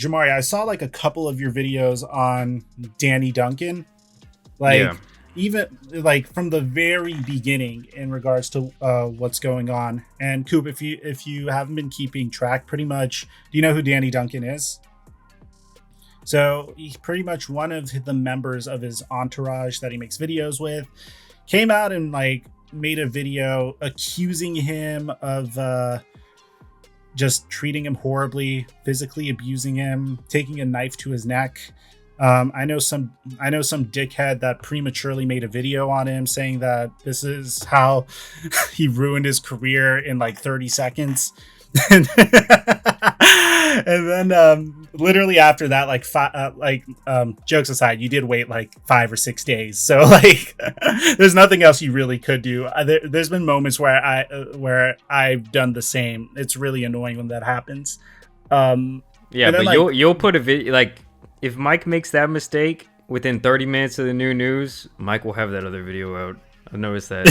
Jamari, I saw like a couple of your videos on Danny Duncan, like Yeah. even like from the very beginning in regards to what's going on. And Coop, if you haven't been keeping track, pretty much, do you know who Danny Duncan is? So he's pretty much one of the members of his entourage that he makes videos with. Came out and like made a video accusing him of just treating him horribly, physically abusing him, taking a knife to his neck. I know some dickhead that prematurely made a video on him saying that this is how he ruined his career in like 30 seconds. and then literally after that, jokes aside, you did wait like 5 or 6 days, so like there's nothing else you really could do. There's been moments where I've done the same. It's really annoying when that happens. Yeah, but like, you'll put a video, like if Mike makes that mistake within 30 minutes of the new news, Mike will have that other video out. I've noticed that.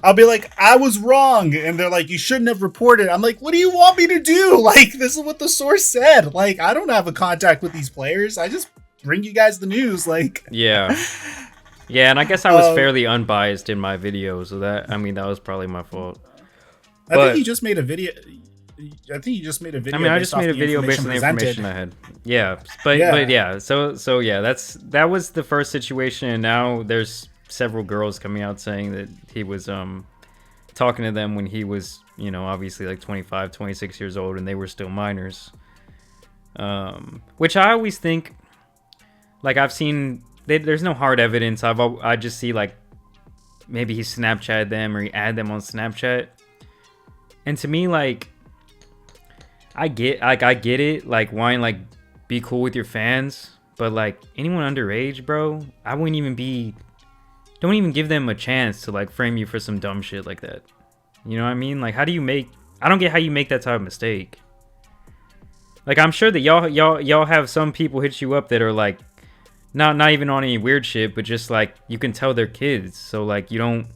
I'll be like, I was wrong, and they're like, you shouldn't have reported. I'm like, what do you want me to do? Like, this is what the source said. Like, I don't have a contact with these players. I just bring you guys the news. Like, yeah, and I guess I was fairly unbiased in my video, so that was probably my fault. I think you just made a video. I just made a video based on the information I had. Yeah, but yeah, so yeah, that was the first situation, and now there's several girls coming out saying that he was talking to them when he was, obviously like 25, 26 years old, and they were still minors. Which I always think, like, I've seen there's no hard evidence. I just see like maybe he Snapchatted them or he added them on Snapchat, and to me, like, I get it, like, why, like, be cool with your fans, but like anyone underage, bro, I wouldn't even don't even give them a chance to like frame you for some dumb shit like that. You know what I mean? Like, I don't get how you make that type of mistake. Like, I'm sure that y'all have some people hit you up that are like not even on any weird shit, but just like you can tell they're kids, so like you don't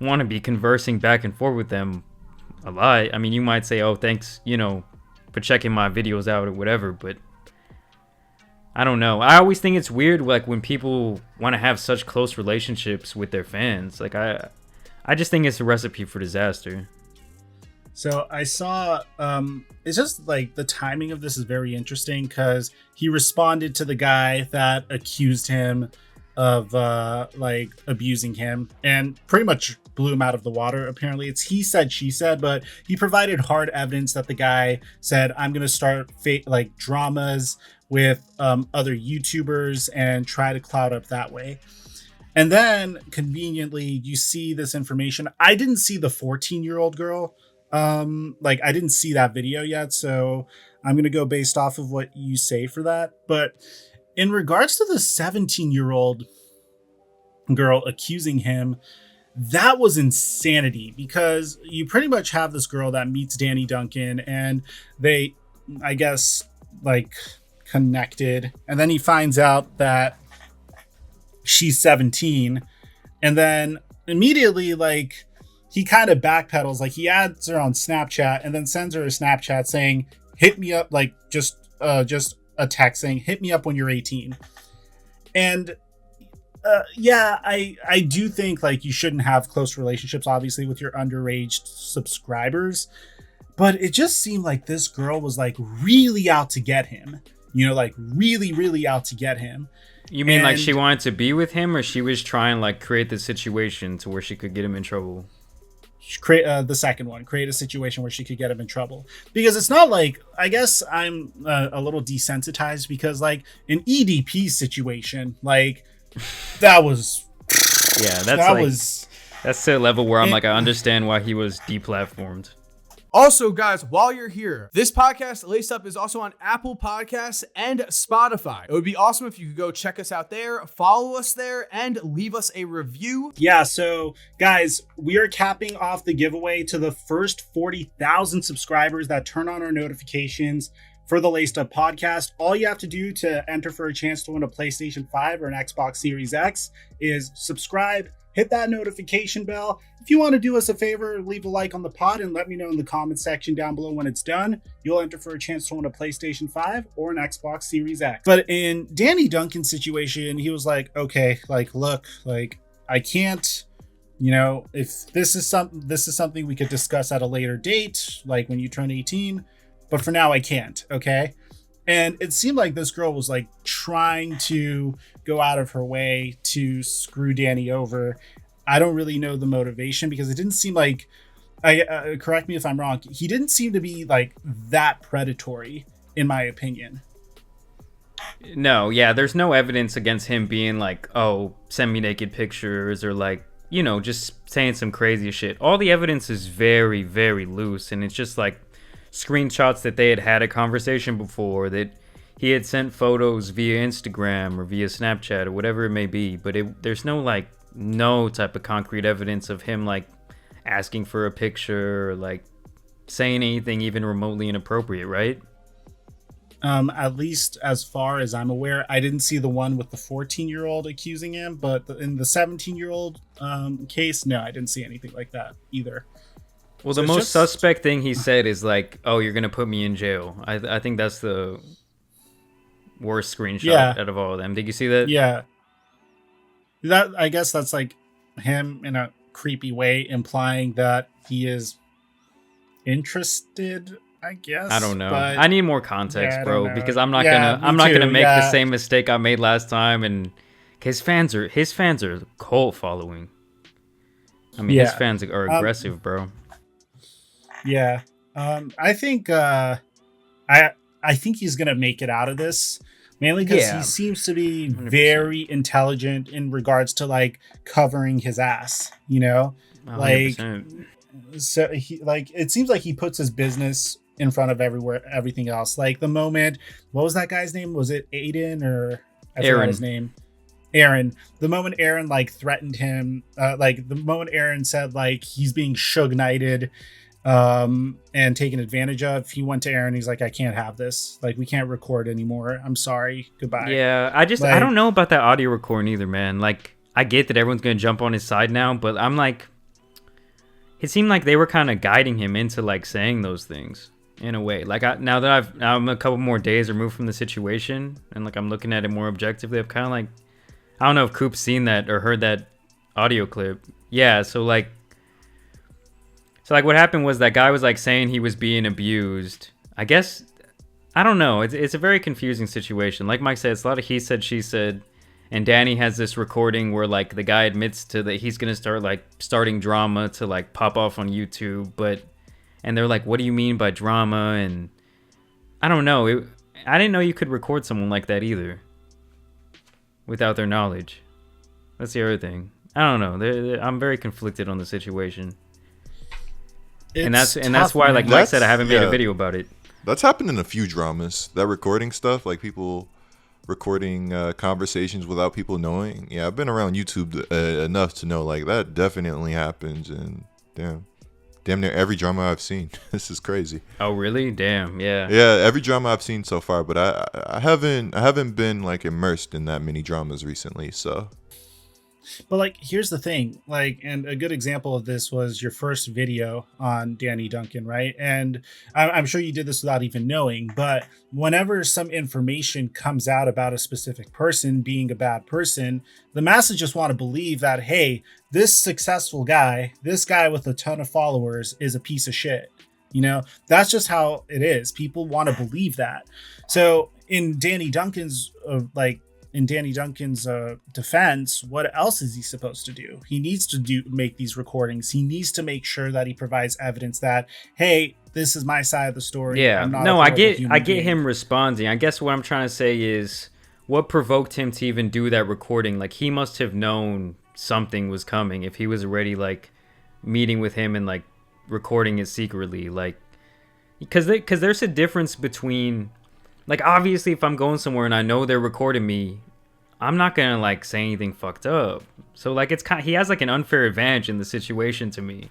want to be conversing back and forth with them a lot. I mean, you might say, oh, thanks, for checking my videos out or whatever, but I don't know. I always think it's weird, like, when people want to have such close relationships with their fans. Like, I just think it's a recipe for disaster. So I saw, it's just like the timing of this is very interesting because he responded to the guy that accused him of like abusing him and pretty much blew him out of the water. Apparently it's he said, she said, but he provided hard evidence that the guy said, I'm going to start like dramas with other YouTubers and try to cloud up that way. And then conveniently you see this information. I didn't see the 14-year-old girl. Like, I didn't see that video yet, so I'm going to go based off of what you say for that. But in regards to the 17-year-old girl accusing him, that was insanity, because you pretty much have this girl that meets Danny Duncan and they, I guess, like, connected, and then he finds out that she's 17, and then immediately, like, he kind of backpedals. Like, he adds her on Snapchat and then sends her a Snapchat saying, hit me up, like, just a text saying, hit me up when you're 18. And yeah, I do think, like, you shouldn't have close relationships, obviously, with your underage subscribers, but it just seemed like this girl was, like, really out to get him, like, really, really out to get him. You mean, like, she wanted to be with him, or she was trying, like, create the situation to where she could get him in trouble? Create the second one, create a situation where she could get him in trouble, because it's not like, I guess I'm a little desensitized, because like an EDP situation, like that was, yeah, that's the level where I'm like, I understand why he was deplatformed. Also, guys, while you're here, this podcast, Laced Up, is also on Apple Podcasts and Spotify. It would be awesome if you could go check us out there, follow us there, and leave us a review. Yeah, so guys, we are capping off the giveaway to the first 40,000 subscribers that turn on our notifications for the Laced Up podcast. All you have to do to enter for a chance to win a PlayStation 5 or an Xbox Series X is subscribe, hit that notification bell. If you want to do us a favor, leave a like on the pod and let me know in the comment section down below when it's done. You'll enter for a chance to win a PlayStation 5 or an Xbox Series X. But in Danny Duncan's situation, he was like, okay, like, look, like, I can't, if this is something we could discuss at a later date, like when you turn 18, but for now I can't, okay? And it seemed like this girl was like trying to go out of her way to screw Danny over. I don't really know the motivation because it didn't seem like, correct me if I'm wrong, he didn't seem to be like that predatory, in my opinion. No, yeah, there's no evidence against him being like, oh, send me naked pictures or like, just saying some crazy shit. All the evidence is very, very loose, and it's just like screenshots that they had a conversation before, that he had sent photos via Instagram or via Snapchat or whatever it may be, but there's no type of concrete evidence of him like asking for a picture or like saying anything even remotely inappropriate, right? At least as far as I'm aware, I didn't see the one with the 14-year-old accusing him, but in the 17-year-old case, no, I didn't see anything like that either. Well, the most suspect thing he said is like, oh, you're going to put me in jail. I think that's the worst screenshot out of all of them. Did you see that? Yeah. I guess that's like him in a creepy way implying that he is interested, I guess. I don't know. But I need more context, bro, because I'm not gonna make the same mistake I made last time. And his fans are cult following. I mean, his fans are aggressive, bro. Yeah. I think he's gonna make it out of this, mainly because he seems to be 100%. Very intelligent in regards to like covering his ass. 100%. So he it seems like he puts his business in front of everything else. Like the moment, what was that guy's name? Was it Aiden or I forgot his name? Aaron. The moment Aaron like threatened him, the moment Aaron said like he's being Suge Knighted and taken advantage of, he went to Aaron. He's like, I can't have this. Like, we can't record anymore. I'm sorry. Goodbye. Yeah, I don't know about that audio recording either, man. Like, I get that everyone's gonna jump on his side now, but I'm like, it seemed like they were kind of guiding him into like saying those things in a way. Like now that I'm a couple more days removed from the situation and like I'm looking at it more objectively, I'm kind of like, I don't know if Coop's seen that or heard that audio clip. Yeah, so like what happened was that guy was like saying he was being abused. I guess, I don't know. It's a very confusing situation. Like Mike said, it's a lot of he said, she said. And Danny has this recording where like the guy admits to that he's gonna start like starting drama to like pop off on YouTube, and they're like, what do you mean by drama? And I don't know. I didn't know you could record someone like that either without their knowledge. That's the other thing. I don't know. I'm very conflicted on the situation. And that's why, like Mike said, I haven't made a video about it. That's happened in a few dramas. That recording stuff, like people recording conversations without people knowing. Yeah, I've been around YouTube enough to know like that definitely happens. And damn near every drama I've seen. This is crazy. Oh really? Damn. Yeah. Yeah, every drama I've seen so far, but I haven't been like immersed in that many dramas recently. So. But like, here's the thing, like, and a good example of this was your first video on Danny Duncan, right? And I'm sure you did this without even knowing, but whenever some information comes out about a specific person being a bad person, the masses just want to believe that, hey, this successful guy, this guy with a ton of followers is a piece of shit. That's just how it is. People want to believe that. So in Danny Duncan's defense, what else is he supposed to do? He needs to make these recordings. He needs to make sure that he provides evidence that, hey, this is my side of the story. Yeah, I get him responding. I guess what I'm trying to say is what provoked him to even do that recording. Like, he must have known something was coming if he was already like meeting with him and like recording it secretly. Like, because there's a difference between, like, obviously, if I'm going somewhere and I know they're recording me, I'm not gonna like say anything fucked up. So like, it's he has like an unfair advantage in the situation to me.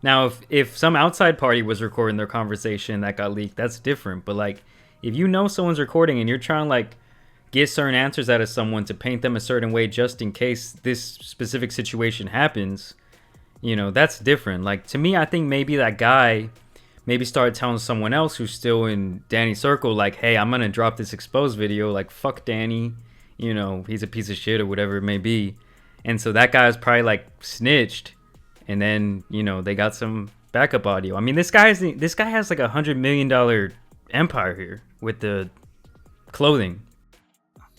Now, if some outside party was recording their conversation that got leaked, that's different. But like, if you know someone's recording and you're trying to like get certain answers out of someone to paint them a certain way just in case this specific situation happens, you know, that's different. Like, to me, I think maybe that guy maybe started telling someone else who's still in Danny's circle, like, hey, I'm gonna drop this exposed video, like, fuck Danny, you know, he's a piece of shit or whatever it may be. And so that guy was probably like snitched, and then, you know, they got some backup audio. I mean, this guy has like $100 million empire here with the clothing.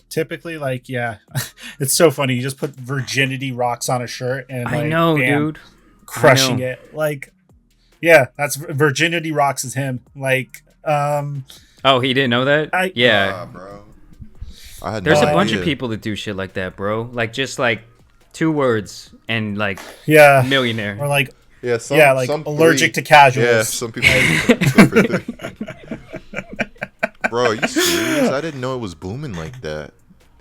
Typically, like, yeah, it's so funny. You just put virginity rocks on a shirt and like, I know, bam, dude, crushing it. Like, yeah, that's virginity rocks is him. Like, oh, he didn't know that? Yeah, bro. There's a bunch of people that do shit like that, bro. Like, just like 2 words and like, yeah, millionaire. Or like, yeah, like allergic to casuals. Yeah, some people. Bro, are you serious? I didn't know it was booming like that.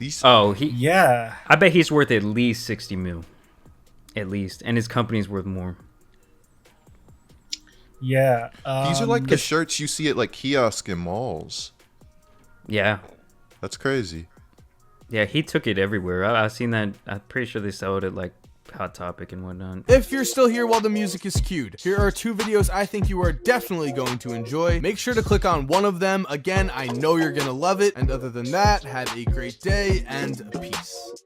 Yeah. I bet he's worth at least 60 mil, at least, and his company's worth more. Yeah, these are like the shirts you see at like kiosk and malls. Yeah, that's crazy. Yeah, he took it everywhere. I've seen that. I'm pretty sure they sell it at like Hot Topic and whatnot. If you're still here while the music is cued, here are 2 videos I think you are definitely going to enjoy. Make sure to click on one of them. Again, I know you're gonna love it. And other than that, have a great day and peace.